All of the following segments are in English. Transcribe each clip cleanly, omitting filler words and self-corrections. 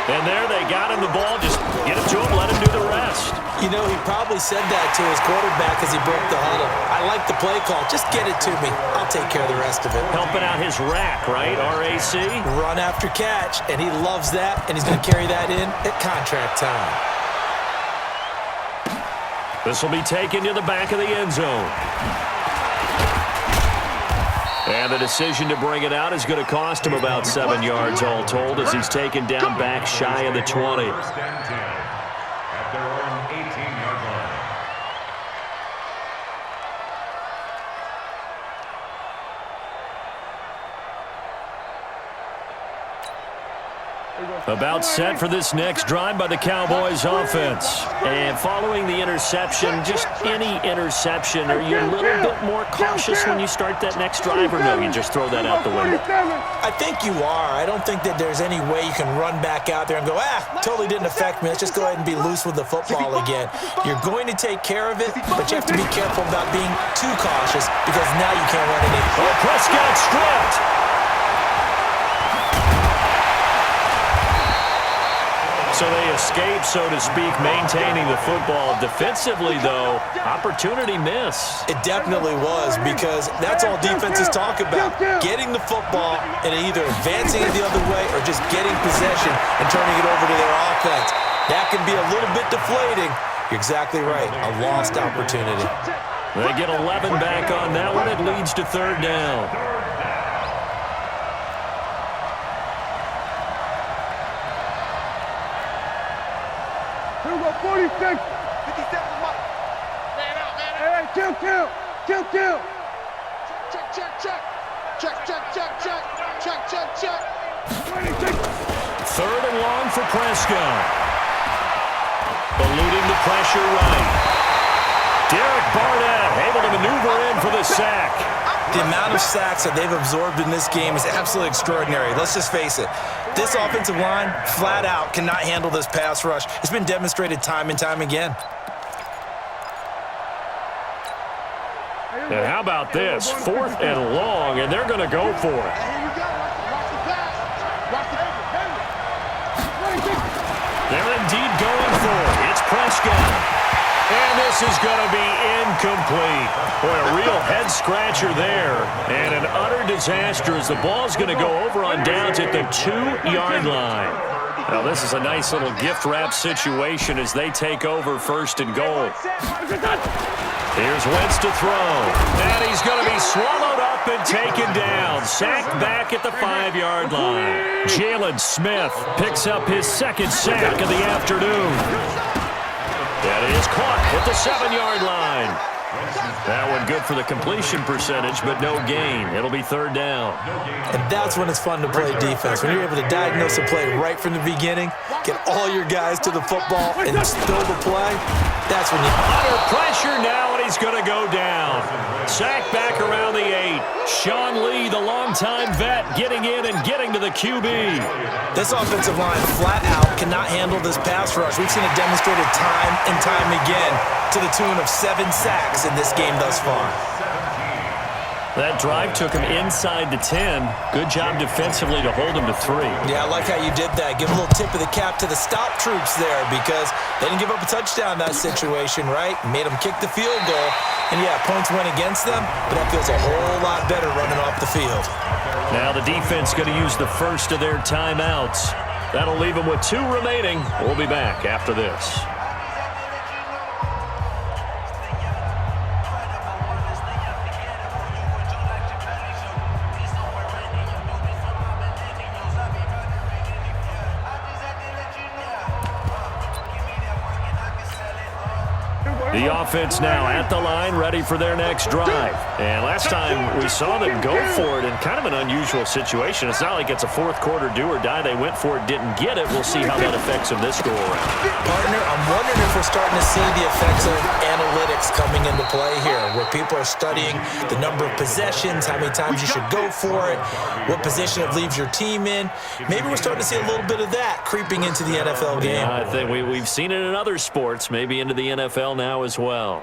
And there they got him the ball. Just get it to him, let him do the rest. You know, he probably said that to his quarterback as he broke the huddle. I like the play call. Just get it to me. I'll take care of the rest of it. Helping out his rack, right? RAC? Run after catch, and he loves that, and he's going to carry that in at contract time. This will be taken to the back of the end zone. And the decision to bring it out is going to cost him about 7 yards all told as he's taken down back shy of the 20. At their own 18-yard line. About set for this next drive by the Cowboys offense. And following the interception, just any interception, are you a little bit more cautious when you start that next drive, or no, you just throw that out the window? I think you are. I don't think that there's any way you can run back out there and go, totally didn't affect me. Let's just go ahead and be loose with the football again. You're going to take care of it, but you have to be careful about being too cautious because now you can't run any. Oh, Prescott stripped. So they escape, so to speak, maintaining the football. Defensively, though, opportunity miss. It definitely was, because that's all defenses talk about. Getting the football and either advancing it the other way or just getting possession and turning it over to their offense. That can be a little bit deflating. You're exactly right. A lost opportunity. They get 11 back on that one. It leads to third down. 46. 57 mark. Man out, man out. Hey, kill. Check. 26. Third and long for Prescott. Eluding the pressure right. Derek Barnett able to maneuver in for the sack. The amount of sacks that they've absorbed in this game is absolutely extraordinary. Let's just face it. This offensive line, flat out, cannot handle this pass rush. It's been demonstrated time and time again. And how about this? Fourth and long, and they're going to go for it. They're indeed going for it. It's Prescott. And this is going to be incomplete. Boy, a real head-scratcher there. And an utter disaster as the ball's going to go over on downs at the 2-yard line. Now, this is a nice little gift wrap situation as they take over first and goal. Here's Wentz to throw. And he's going to be swallowed up and taken down. Sacked back at the 5-yard line. Jalen Smith picks up his second sack of the afternoon. That is caught at the 7-yard line. That one good for the completion percentage, but no gain. It'll be third down. And that's when it's fun to play defense. When you're able to diagnose a play right from the beginning, get all your guys to the football, and spill the play, that's when you... Under pressure now, and he's going to go down. Sacked back around the 8. Sean Lee, the longtime vet, getting in and getting to the QB. This offensive line, flat out, cannot handle this pass rush. We've seen it demonstrated time and time again to the tune of 7 sacks in this game thus far. That drive took him inside the 10. Good job defensively to hold him to 3. Yeah, I like how you did that. Give a little tip of the cap to the stop troops there because they didn't give up a touchdown in that situation, right? Made them kick the field goal. And, yeah, points went against them, but that feels a whole lot better running off the field. Now the defense going to use the first of their timeouts. That'll leave them with 2 remaining. We'll be back after this. The offense now at the line, ready for their next drive. And last time we saw them go for it in kind of an unusual situation. It's not like it's a fourth quarter do or die. They went for it, didn't get it. We'll see how that affects them this go around. Partner, I'm wondering if we're starting to see the effects of analytics coming into play here, where people are studying the number of possessions, how many times you should go for it, what position it leaves your team in. Maybe we're starting to see a little bit of that creeping into the NFL game. I think we've seen it in other sports, maybe into the NFL now as well.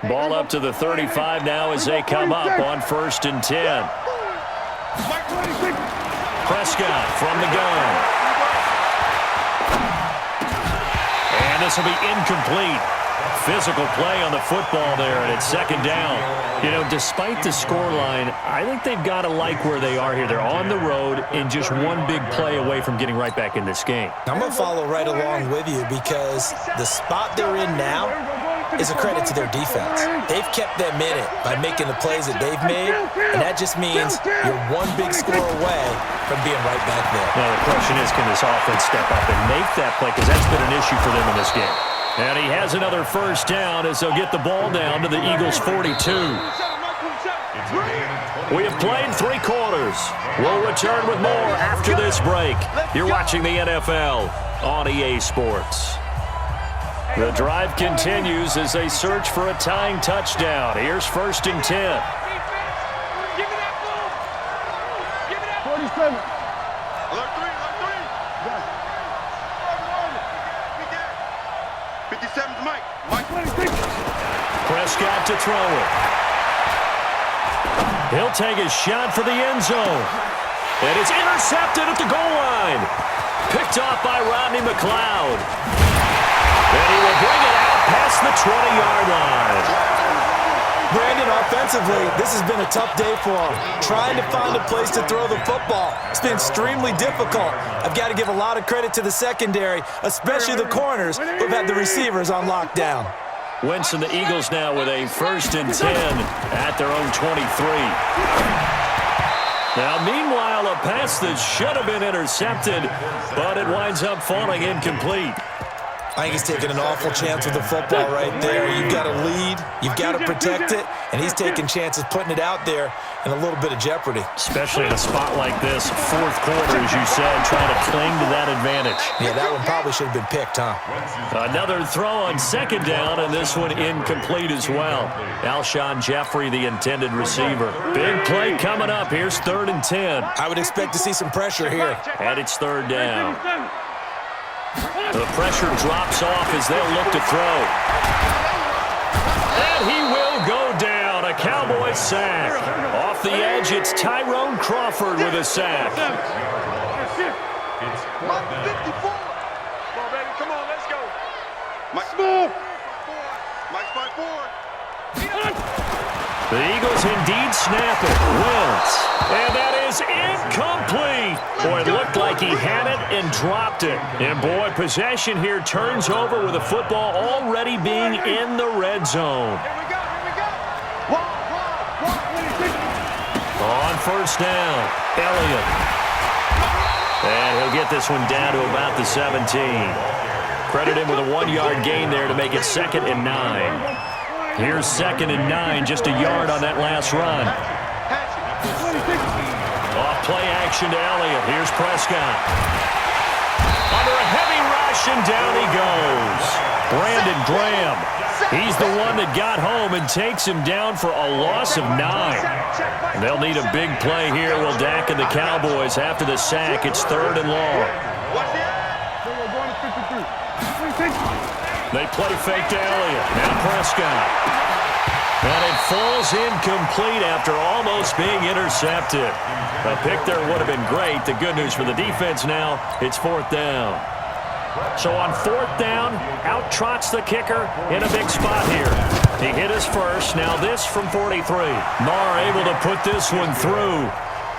Ball up to the 35 now as they come up on 1st and 10. Prescott from the gun. And this will be incomplete. Physical play on the football there, and it's second down. You know, despite the scoreline, I think they've got to like where they are here. They're on the road and just one big play away from getting right back in this game. I'm going to follow right along with you because the spot they're in now is a credit to their defense. They've kept them in it by making the plays that they've made, and that just means you're one big score away from being right back there. Now, the question is, can this offense step up and make that play? Because that's been an issue for them in this game. And he has another first down as they'll get the ball down to the Eagles' 42. We have played 3 quarters. We'll return with more after this break. You're watching the NFL on EA Sports. The drive continues as they search for a tying touchdown. Here's 1st and 10. 47. Prescott to throw it. He'll take a shot for the end zone. And it's intercepted at the goal line. Picked off by Rodney McLeod. And he will bring it out past the 20-yard line. Brandon, offensively, this has been a tough day for him. Trying to find a place to throw the football. It's been extremely difficult. I've got to give a lot of credit to the secondary, especially the corners who've had the receivers on lockdown. Wentz and the Eagles now with a 1st and 10 at their own 23. Now, meanwhile, a pass that should have been intercepted, but it winds up falling incomplete. I think he's taking an awful chance with the football right there. You've got to lead, you've got to protect it, and he's taking chances putting it out there in a little bit of jeopardy. Especially in a spot like this, 4th quarter, as you said, trying to cling to that advantage. Yeah, that one probably should have been picked, huh? Another throw on 2nd down, and this one incomplete as well. Alshon Jeffrey, the intended receiver. Big play coming up. Here's 3rd and 10. I would expect to see some pressure here. And it's 3rd down. The pressure drops off as they'll look to throw. And he will go down. A Cowboys sack. Off the edge, it's Tyrone Crawford with a sack. It's 4th down. Come on, baby. Come on, let's go. Mike, move. Mike's by 4. The Eagles indeed snap it. Wentz. And that is incomplete. Boy, it looked like he had it and dropped it. And boy, possession here turns over with the football already being in the red zone. Here we go. Walk. On 1st down, Elliott. And he'll get this one down to about the 17. Credit him with a 1-yard gain there to make it 2nd and 9. Here's 2nd and 9, just a yard on that last run. Off play action to Elliott. Here's Prescott. Under a heavy rush, and down he goes. Brandon Graham. He's the one that got home and takes him down for a loss of 9. They'll need a big play here. Will Dak and the Cowboys after the sack. It's 3rd and long. They play fake to Elliott. Now Prescott. And it falls incomplete after almost being intercepted. A pick there would have been great. The good news for the defense now, it's 4th down. So on 4th down, out trots the kicker in a big spot here. He hit his first. Now this from 43. Marr able to put this one through.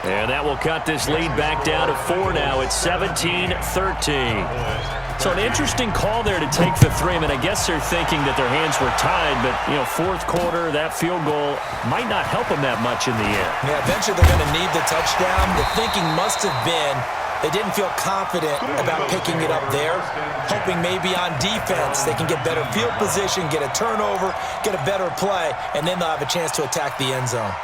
And that will cut this lead back down to 4 now. It's 17-13. So an interesting call there to take the 3. I mean, I guess they're thinking that their hands were tied, but, you know, 4th quarter, that field goal might not help them that much in the end. Yeah, eventually they're going to need the touchdown. The thinking must have been they didn't feel confident about picking it up there, hoping maybe on defense they can get better field position, get a turnover, get a better play, and then they'll have a chance to attack the end zone.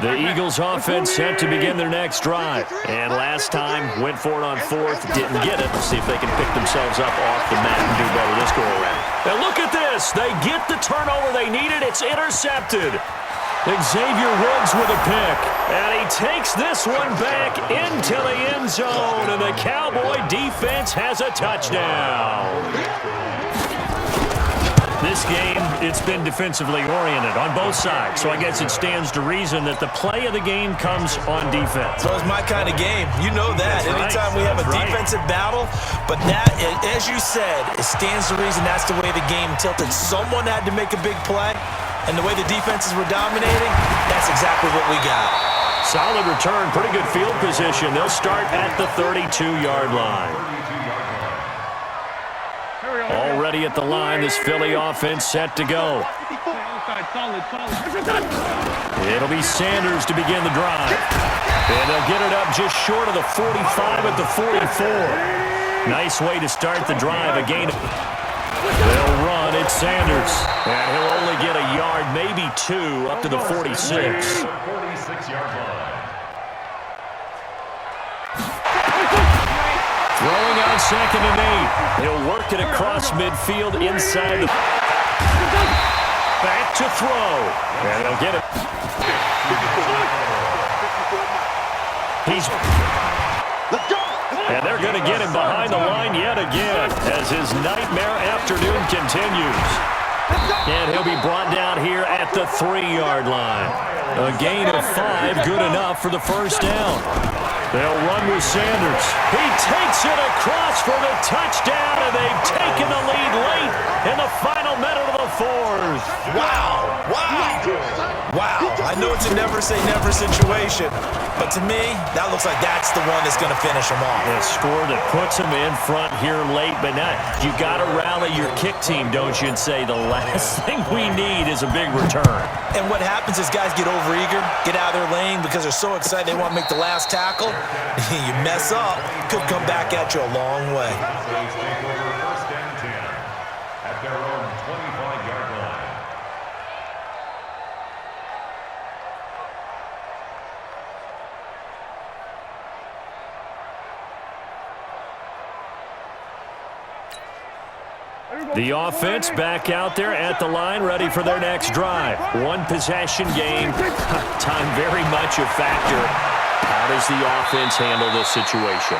The Eagles offense set to begin their next drive. And last time, went for it on 4th, didn't get it. Let's see if they can pick themselves up off the mat and do better this go-around. Now look at this. They get the turnover they needed. It's intercepted. Xavier Woods with a pick. And he takes this one back into the end zone. And the Cowboy defense has a touchdown. This game It's been defensively oriented on both sides, so I guess it stands to reason that the play of the game comes on defense. So it's my kind of game. You know that. Anytime we have a defensive battle, but that, as you said, it stands to reason that's the way the game tilted. Someone had to make a big play, and the way the defenses were dominating, that's exactly what we got. Solid return, pretty good field position. They'll start at the 32-yard line. Already at the line, this Philly offense set to go. It'll be Sanders to begin the drive. And they'll get it up just short of the 45 at the 44. Nice way to start the drive. A gain. They'll run. It's Sanders. And he'll only get a yard, maybe two, up to the 46. 46-yard line. Throwing on 2nd and 8. He'll work it across midfield inside the... Back to throw. And he'll get it. Let's go. And they're going to get him behind the line yet again as his nightmare afternoon continues. And he'll be brought down here at the 3-yard line. A gain of 5, good enough for the first down. They'll run with Sanders. He takes it across for the touchdown, and they've taken the lead late in the final minute of the 4th. Wow. I know it's a never-say-never situation, but to me, that looks like that's the one that's going to finish them off. A score that puts them in front here late, but not. You got to rally your kick team, don't you, and say the last thing we need is a big return. And what happens is guys get overeager, get out of their lane because they're so excited they want to make the last tackle. You mess up, could come back at you a long way. Take over 1st and 10 at their own 25-yard line. The offense back out there at the line, ready for their next drive. One possession game. Time very much a factor. How does the offense handle this situation?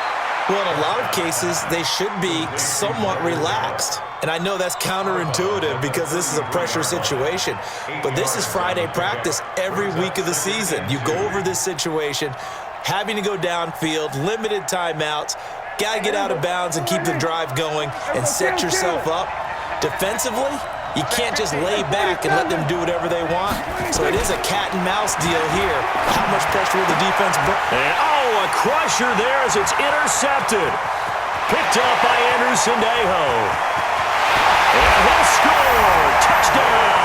Well, in a lot of cases, they should be somewhat relaxed. And I know that's counterintuitive because this is a pressure situation. But this is Friday practice every week of the season. You go over this situation, having to go downfield, limited timeouts, got to get out of bounds and keep the drive going and set yourself up. Defensively, you can't just lay back and let them do whatever they want. So it is a cat and mouse deal here. How much pressure will the defense bring? And, a crusher there as it's intercepted. Picked up by Anderson Dejo. And he'll score. Touchdown.